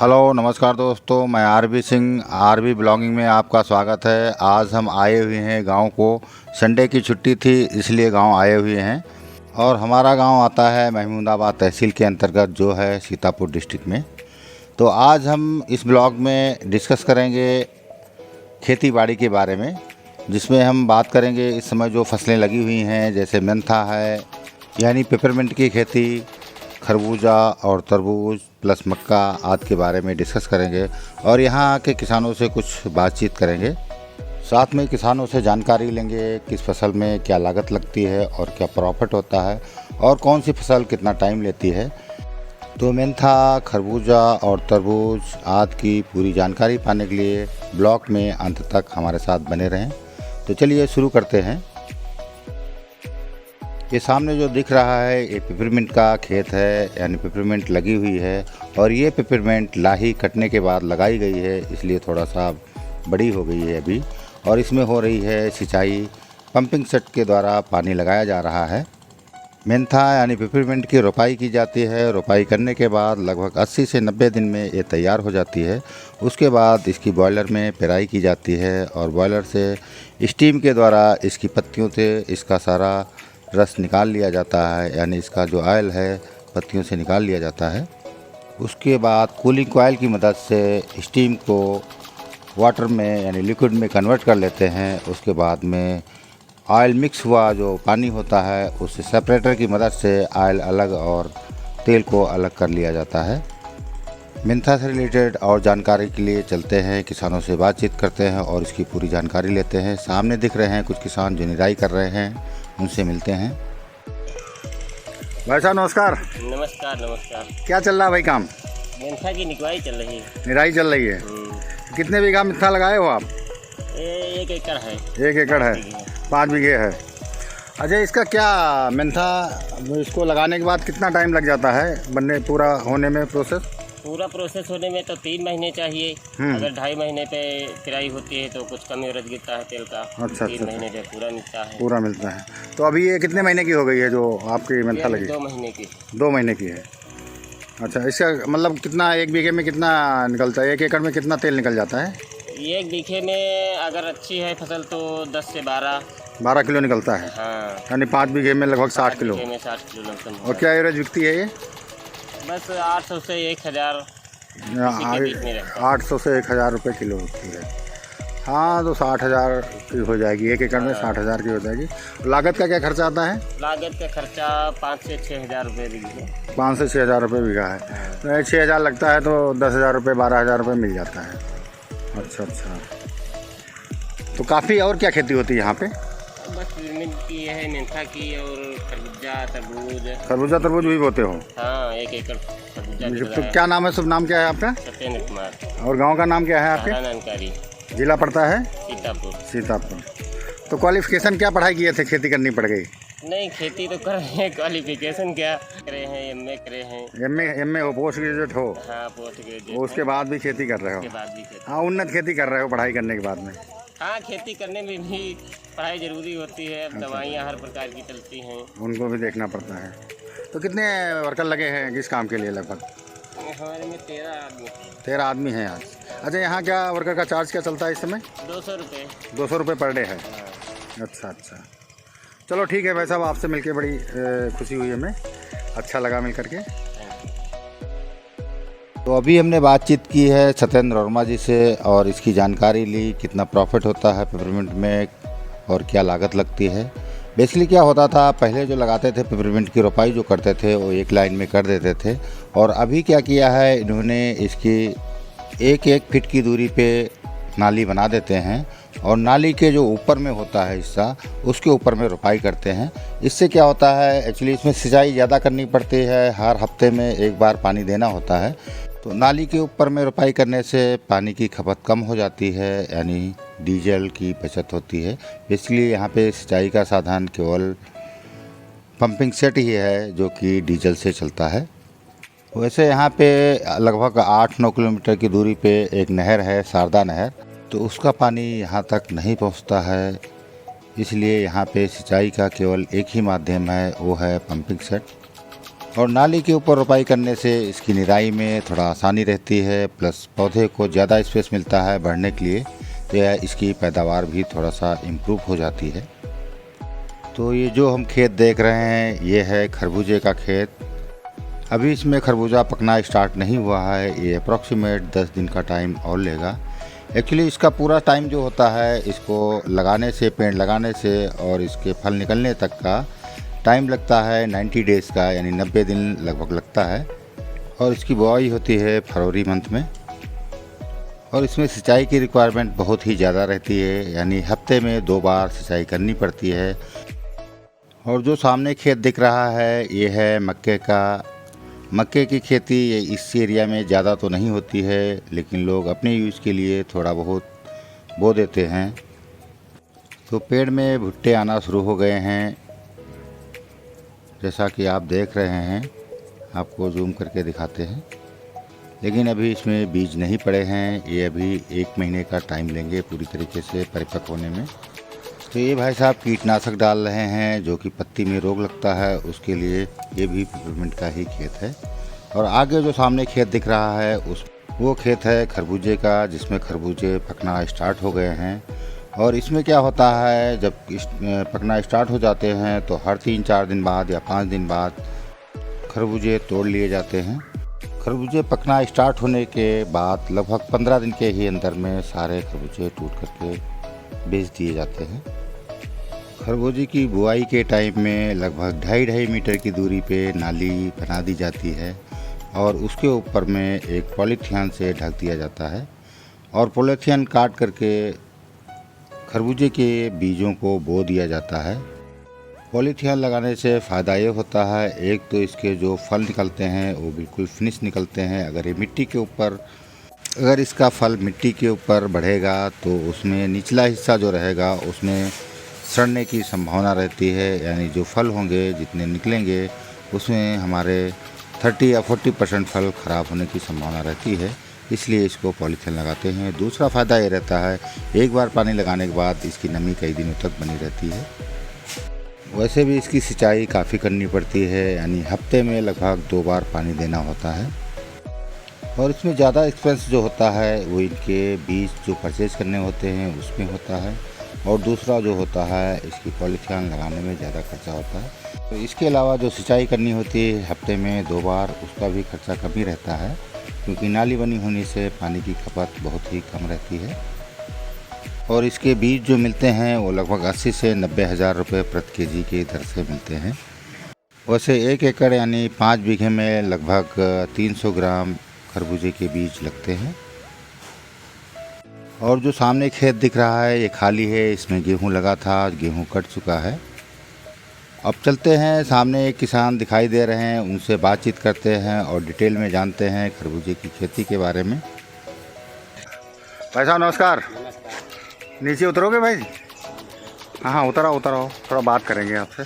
Hello नमस्कार दोस्तों, मैं आरबी सिंह, आरबी ब्लॉगिंग में आपका स्वागत है। आज हम आए हुए हैं गांव को। संडे की छुट्टी थी इसलिए गांव आए हुए हैं और हमारा गांव आता है महमूदाबाद तहसील के अंतर्गत, जो है सीतापुर डिस्ट्रिक्ट में। तो आज हम इस ब्लॉग में डिस्कस करेंगे खेती बाड़ी के बारे में, जिसमें हम बात करेंगे इस समय जो फसलें लगी हुई हैं, जैसे मेंथा है यानी पेपरमिंट की खेती, खरबूजा और तरबूज प्लस मक्का आदि के बारे में डिस्कस करेंगे और यहाँ के किसानों से कुछ बातचीत करेंगे। साथ में किसानों से जानकारी लेंगे किस फसल में क्या लागत लगती है और क्या प्रॉफिट होता है और कौन सी फसल कितना टाइम लेती है। तो मेंथा, खरबूजा और तरबूज आदि की पूरी जानकारी पाने के लिए ब्लॉग में अंत तक हमारे साथ बने रहें। तो चलिए शुरू करते हैं। ये सामने जो दिख रहा है ये पेपरमिंट का खेत है, यानी पेपरमिंट लगी हुई है और ये पेपरमिंट लाही कटने के बाद लगाई गई है, इसलिए थोड़ा सा बड़ी हो गई है अभी। और इसमें हो रही है सिंचाई, पंपिंग सेट के द्वारा पानी लगाया जा रहा है। मेंथा यानी पेपरमिंट की रोपाई की जाती है। रोपाई करने के बाद लगभग 80 से 90 दिन में ये तैयार हो जाती है। उसके बाद इसकी बॉयलर में पेराई की जाती है और बॉयलर से स्टीम के द्वारा इसकी पत्तियों से इसका सारा रस निकाल लिया जाता है, यानी इसका जो ऑयल है पत्तियों से निकाल लिया जाता है। उसके बाद कूलिंग कॉइल की मदद से स्टीम को वाटर में यानी लिक्विड में कन्वर्ट कर लेते हैं। उसके बाद में ऑयल मिक्स हुआ जो पानी होता है उससे सेपरेटर की मदद से ऑयल अलग और तेल को अलग कर लिया जाता है। मेंथा से रिलेटेड और जानकारी के लिए चलते हैं, किसानों से बातचीत करते हैं और इसकी पूरी जानकारी लेते हैं। सामने दिख रहे हैं कुछ किसान जो निराई कर रहे हैं, उनसे मिलते हैं। भाई साहब नमस्कार। नमस्कार नमस्कार। क्या चल रहा है भाई काम? मेंथा की निकवाई चल रही है। निराई चल रही है। कितने बीघा मेंथा लगाए हो आप? 1 एकड़ है। 1 एकड़ है, 5 बीघे है। अच्छा, इसका क्या मेंथा इसको लगाने के बाद कितना टाइम लग जाता है बनने पूरा होने में प्रोसेस? पूरा प्रोसेस होने में तो 3 महीने चाहिए। अगर 2.5 महीने पे पेराई होती है तो कुछ कम एवरेज गिरता है तेल का। अच्छा, 3 महीने पे पूरा मिलता है। पूरा मिलता है। तो अभी ये कितने महीने की हो गई है जो आपकी मेंथा लगी? 2 महीने की। 2 महीने की है। अच्छा, इसका मतलब कितना, 1 बीघे में कितना निकलता है? 1 एकड़ में कितना तेल निकल जाता है? 1 बीघे में अगर अच्छी है फसल तो 10 से 12 किलो निकलता है। हाँ, यानी 5 बीघे में लगभग 60 किलो। 60 kilo lump sum. और क्या एवरेज बिकती है ये? बस 800 से 1000 800 से 1000 रुपये किलो होती है। हाँ, तो 60,000 की हो जाएगी। 1 एकड़ में 60,000 की हो जाएगी। लागत का क्या खर्चा आता है? लागत का खर्चा 5 से 6,000 रुपये बीघे। 5 से 6,000 रुपये बीघा है। तो 6,000 लगता है तो 10,000 रुपये 12,000 रुपये मिल जाता है। अच्छा अच्छा। तो काफ़ी और क्या खेती होती है यहाँ पे? बस पेपरमिंट की है, मेंथा की और खरबूजा तरबूज। खरबूजा तरबूज भी बोते हो? हाँ, 1 एकड़ खरबूजा निकला तो है। क्या नाम है, शुभ नाम क्या है आपका? सत्येंद्र कुमार। और गांव का नाम क्या है आपके? जानकारी जिला पड़ता है सीतापुर। सीतापुर। तो क्वालिफिकेशन क्या पढ़ाई किए थे, खेती करनी पड़ गई? नहीं, खेती तो कर रहे हैं, क्वालिफिकेशन क्या करे हैं? एमए करे हैं। एमए हो, पोस्ट ग्रेजुएट हो? हाँ, पोस्ट ग्रेजुएट। उसके बाद भी खेती कर रहे हो? के बाद भी खेती। हाँ, उन्नत खेती कर रहे हो पढ़ाई करने के बाद में? हाँ, खेती करने में भी पढ़ाई जरूरी होती है। अब दवाइयाँ हर प्रकार की चलती हैं, उनको भी देखना पड़ता है। तो कितने वर्कर लगे हैं किस काम के लिए? लगभग हमारे में 13 आदमी। 13 आदमी हैं आज। अच्छा, यहाँ क्या वर्कर का चार्ज क्या चलता है इस समय? 200 रुपये। 200 रुपये पर डे है। अच्छा अच्छा, चलो ठीक है भाई साहब, आपसे मिलके बड़ी खुशी हुई हमें, अच्छा लगा मिल करके। तो अभी हमने बातचीत की है सत्येंद्र वर्मा जी से और इसकी जानकारी ली, कितना प्रॉफिट होता है पेपरमिंट में और क्या लागत लगती है। बेसिकली क्या होता था, पहले जो लगाते थे पेपरमिंट की रोपाई जो करते थे वो एक लाइन में कर देते थे, और अभी क्या किया है इन्होंने, इसकी 1-1 फीट की दूरी पे नाली बना देते हैं और नाली के जो ऊपर में होता है हिस्सा उसके ऊपर में रोपाई करते हैं। इससे क्या होता है, एक्चुअली इसमें सिंचाई ज़्यादा करनी पड़ती है, हर हफ्ते में 1 बार पानी देना होता है। तो नाली के ऊपर में रोपाई करने से पानी की खपत कम हो जाती है, यानी डीजल की बचत होती है। इसलिए यहाँ पे सिंचाई का साधन केवल पंपिंग सेट ही है जो कि डीजल से चलता है। वैसे यहाँ पे लगभग 8-9 किलोमीटर की दूरी पे एक नहर है, शारदा नहर, तो उसका पानी यहाँ तक नहीं पहुँचता है। इसलिए यहाँ पे सिंचाई का केवल एक ही माध्यम है, वो है पंपिंग सेट। और नाली के ऊपर रोपाई करने से इसकी निराई में थोड़ा आसानी रहती है, प्लस पौधे को ज़्यादा स्पेस मिलता है बढ़ने के लिए, तो यह इसकी पैदावार भी थोड़ा सा इम्प्रूव हो जाती है। तो ये जो हम खेत देख रहे हैं ये है खरबूजे का खेत। अभी इसमें खरबूजा पकना स्टार्ट नहीं हुआ है, ये अप्रॉक्सीमेट 10 दिन का टाइम और लेगा। एक्चुअली इसका पूरा टाइम जो होता है इसको लगाने से, पेड़ लगाने से और इसके फल निकलने तक का टाइम लगता है 90 डेज़ का, यानी 90 दिन लगभग लगता है। और इसकी बुआई होती है फरवरी मंथ में। और इसमें सिंचाई की रिक्वायरमेंट बहुत ही ज़्यादा रहती है, यानी हफ्ते में 2 बार सिंचाई करनी पड़ती है। और जो सामने खेत दिख रहा है ये है मक्के का। मक्के की खेती ये इस एरिया में ज़्यादा तो नहीं होती है, लेकिन लोग अपने यूज़ के लिए थोड़ा बहुत बो देते हैं। तो पेड़ में भुट्टे आना शुरू हो गए हैं, जैसा कि आप देख रहे हैं। आपको जूम करके दिखाते हैं, लेकिन अभी इसमें बीज नहीं पड़े हैं। ये अभी 1 महीने का टाइम लेंगे पूरी तरीके से परिपक्व होने में। तो ये भाई साहब कीटनाशक डाल रहे हैं, जो कि पत्ती में रोग लगता है उसके लिए। ये भी पेपरमिंट का ही खेत है। और आगे जो सामने खेत दिख रहा है वो खेत है खरबूजे का, जिसमें खरबूजे पकना स्टार्ट हो गए हैं। और इसमें क्या होता है, जब पकना स्टार्ट हो जाते हैं तो हर 3-4 दिन बाद या 5 दिन बाद खरबूजे तोड़ लिए जाते हैं। खरबूजे पकना स्टार्ट होने के बाद लगभग 15 दिन के ही अंदर में सारे खरबूजे टूट करके बेच दिए जाते हैं। खरबूजे की बुआई के टाइम में लगभग 2.5 मीटर की दूरी पे नाली बना दी जाती है और उसके ऊपर में एक पॉलीथीन से ढक दिया जाता है। और पॉलीथीन काट करके खरबूजे के बीजों को बो दिया जाता है। पॉलीथीन लगाने से फ़ायदा ये होता है, एक तो इसके जो फल निकलते हैं वो बिल्कुल फिनिश निकलते हैं। अगर इसका फल मिट्टी के ऊपर बढ़ेगा तो उसमें निचला हिस्सा जो रहेगा उसमें सड़ने की संभावना रहती है, यानी जो फल होंगे जितने निकलेंगे उसमें हमारे 30 या 40% फल ख़राब होने की संभावना रहती है। इसलिए इसको पॉलीथीन लगाते हैं। दूसरा फ़ायदा ये रहता है, एक बार पानी लगाने के बाद इसकी नमी कई दिनों तक बनी रहती है। वैसे भी इसकी सिंचाई काफ़ी करनी पड़ती है, यानी हफ्ते में लगभग 2 बार पानी देना होता है। और इसमें ज़्यादा एक्सपेंस जो होता है वो इनके बीज जो परचेज़ करने होते हैं उसमें होता है। और दूसरा जो होता है इसकी पॉलीथीन लगाने में ज़्यादा खर्चा होता है। तो इसके अलावा जो सिंचाई करनी होती है हफ्ते में 2 बार, उसका भी खर्चा कम ही रहता है, क्योंकि नाली बनी होने से पानी की खपत बहुत ही कम रहती है। और इसके बीज जो मिलते हैं वो लगभग 80 से 90 हज़ार रुपये प्रति केजी के दर से मिलते हैं। वैसे 1 एकड़ यानी 5 बीघे में लगभग 300 ग्राम खरबूजे के बीज लगते हैं। और जो सामने खेत दिख रहा है ये खाली है, इसमें गेहूं लगा था, गेहूं कट चुका है। अब चलते हैं, सामने एक किसान दिखाई दे रहे हैं, उनसे बातचीत करते हैं और डिटेल में जानते हैं खरबूजे की खेती के बारे में। भाई साहब नमस्कार। नीचे उतरोगे भाई? हाँ उतराओ, थोड़ा बात करेंगे आपसे।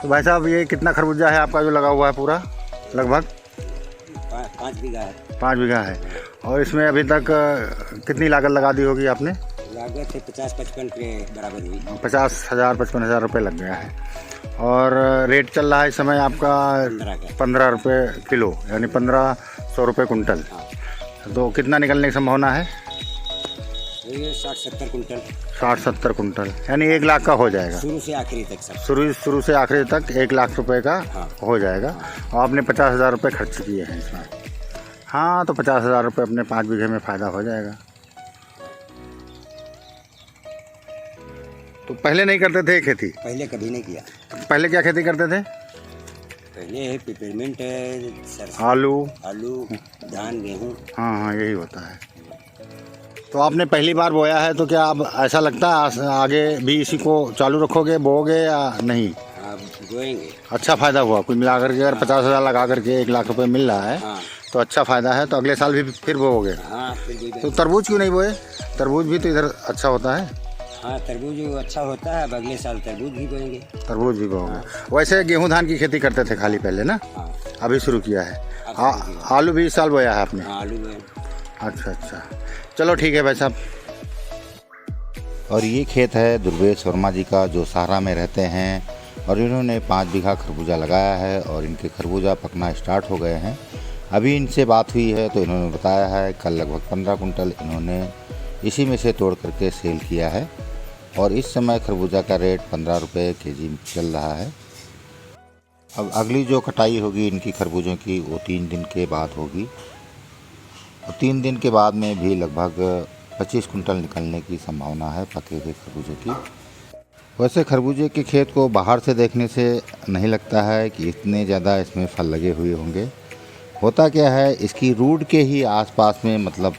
तो भाई साहब ये कितना खरबूजा है आपका जो लगा हुआ है पूरा? लगभग 5 बीघा है। 5 बीघा है। और इसमें अभी तक कितनी लागत लगा दी होगी आपने? लागत है 50-55 के बराबर हुई। 50,000-55,000 रुपये लग गया है। और रेट चल रहा है इस समय आपका 15 रुपये किलो, यानी 1500 रुपये कुंटल। तो कितना निकलने की संभावना है? ये 60-70 कुंटल। 60-70 कुंटल, यानी 1 लाख का हो जाएगा। शुरू से आखिरी तक सब। शुरू से आखिरी तक 1 लाख रुपए का हाँ। हो जाएगा। और आपने 50,000 रुपये खर्च किए हैं इसमें। हाँ, तो 50,000 रुपये अपने 5 बीघे में फ़ायदा हो जाएगा। तो पहले नहीं करते थे खेती? पहले कभी नहीं किया। पहले क्या खेती करते थे? पहले है पेपरमिंट है, सरसों, आलू, धान, गेहूँ। हाँ यही होता है। तो आपने पहली बार बोया है, तो क्या अब ऐसा लगता है आगे भी इसी को चालू रखोगे, बोओगे या नहीं? अब बोएंगे। अच्छा फ़ायदा हुआ कुल मिला करके? अगर 50,000 लगा करके 1 लाख रुपए मिल रहा है तो अच्छा फ़ायदा है। तो अगले साल भी फिर बोओगे? हाँ फिर भी। तो तरबूज क्यों नहीं बोए? तरबूज भी तो इधर अच्छा होता है। हाँ तरबूज अच्छा होता है, अब अगले साल तरबूज भी बोएंगे। तरबूज भी बोओगे। वैसे गेहूँ धान की खेती करते थे खाली पहले ना? हाँ अभी शुरू किया है। आलू भी इस साल बोया है आपने? हाँ आलू बोए। अच्छा, चलो ठीक है भाई साहब। और ये खेत है दुर्वेश वर्मा जी का, जो सहारा में रहते हैं और इन्होंने 5 बीघा खरबूजा लगाया है और इनके खरबूजा पकना स्टार्ट हो गए हैं। अभी इनसे बात हुई है तो इन्होंने बताया है कल लगभग 15 कुंटल इन्होंने इसी में से तोड़ करके सेल किया है और इस समय खरबूजा का रेट 15 रुपये केजी चल रहा है। अब अगली जो कटाई होगी इनकी खरबूजों की वो 3 दिन के बाद होगी और 3 दिन के बाद में भी लगभग 25 कुंटल निकलने की संभावना है पके हुए खरबूजे की। वैसे खरबूजे के खेत को बाहर से देखने से नहीं लगता है कि इतने ज़्यादा इसमें फल लगे हुए होंगे। होता क्या है, इसकी रूट के ही आसपास में मतलब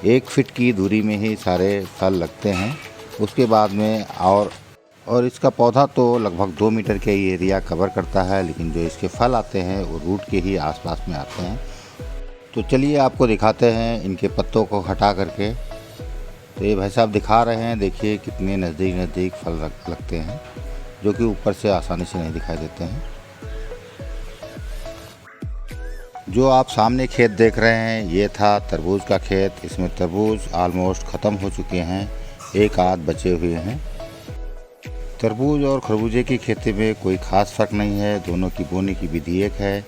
1 फीट की दूरी में ही सारे फल लगते हैं। उसके बाद में और इसका पौधा तो लगभग 2 मीटर के एरिया कवर करता है, लेकिन जो इसके फल आते हैं वो रूट के ही आसपास में आते हैं। तो चलिए आपको दिखाते हैं इनके पत्तों को हटा करके। तो ये भाई साहब दिखा रहे हैं, देखिए कितने नज़दीक फल लगते हैं जो कि ऊपर से आसानी से नहीं दिखाई देते हैं। जो आप सामने खेत देख रहे हैं ये था तरबूज का खेत। इसमें तरबूज ऑलमोस्ट ख़त्म हो चुके हैं, एक आध बचे हुए हैं। तरबूज और खरबूजे की खेती में कोई ख़ास फ़र्क नहीं है, दोनों की बोने की विधि एक है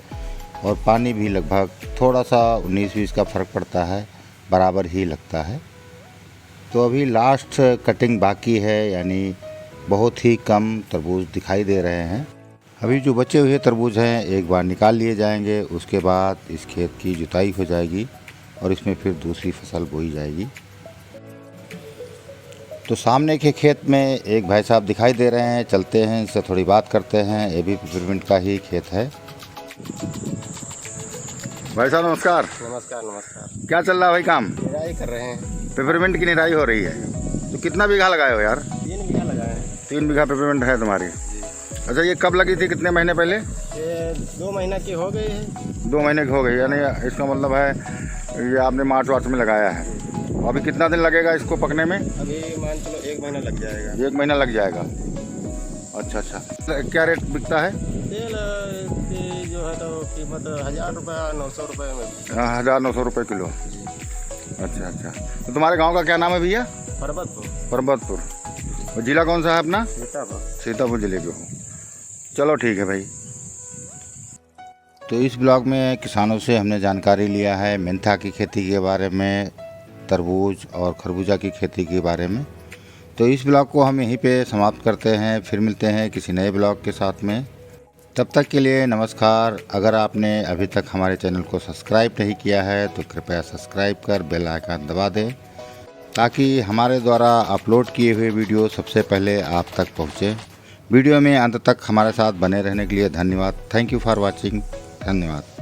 और पानी भी लगभग थोड़ा सा 19-20 का फ़र्क पड़ता है, बराबर ही लगता है। तो अभी लास्ट कटिंग बाकी है, यानी बहुत ही कम तरबूज दिखाई दे रहे हैं। अभी जो बचे हुए तरबूज हैं एक बार निकाल लिए जाएंगे, उसके बाद इस खेत की जुताई हो जाएगी और इसमें फिर दूसरी फसल बोई जाएगी। तो सामने के खेत में एक भाई साहब दिखाई दे रहे हैं, चलते हैं इनसे थोड़ी बात करते हैं। ये भी पिपरमिंट का ही खेत है। भाई साहब नमस्कार। नमस्कार नमस्कार। क्या चल रहा है भाई काम? निराई कर रहे हैं। पिपरमिंट की निराई हो रही है। तो कितना बीघा लगाए हो यार? 3 बीघा लगाए हैं। 3 बीघा पिपरमिंट है तुम्हारी? अच्छा, ये कब लगी थी, कितने महीने पहले? ये 2 महीना की हो गई है। 2 महीने की हो गई, यानी इसका मतलब है ये आपने मार्च में लगाया है। अभी कितना दिन लगेगा इसको पकने में? अभी मान चलो 1 महीना लग जाएगा। 1 महीना लग जाएगा। अच्छा। क्या रेट बिकता है? तेल की जो है तो कीमत 1000 रुपये 900 रुपये में। 1000-900 रुपये किलो। अच्छा। तो तुम्हारे गांव का क्या नाम है भैया? परबतपुर। और ज़िला कौन सा है अपना? सीतापुर जिले के हो। चलो ठीक है भाई। तो इस ब्लॉग में किसानों से हमने जानकारी लिया है मेंथा की खेती के बारे में, तरबूज और खरबूजा की खेती के बारे में। तो इस ब्लॉग को हम यहीं पे समाप्त करते हैं, फिर मिलते हैं किसी नए ब्लॉग के साथ में। तब तक के लिए नमस्कार। अगर आपने अभी तक हमारे चैनल को सब्सक्राइब नहीं किया है तो कृपया सब्सक्राइब कर बेल आइकन दबा दें ताकि हमारे द्वारा अपलोड किए हुए वीडियो सबसे पहले आप तक पहुँचे। वीडियो में अंत तक हमारे साथ बने रहने के लिए धन्यवाद। Thank you for watching. धन्यवाद।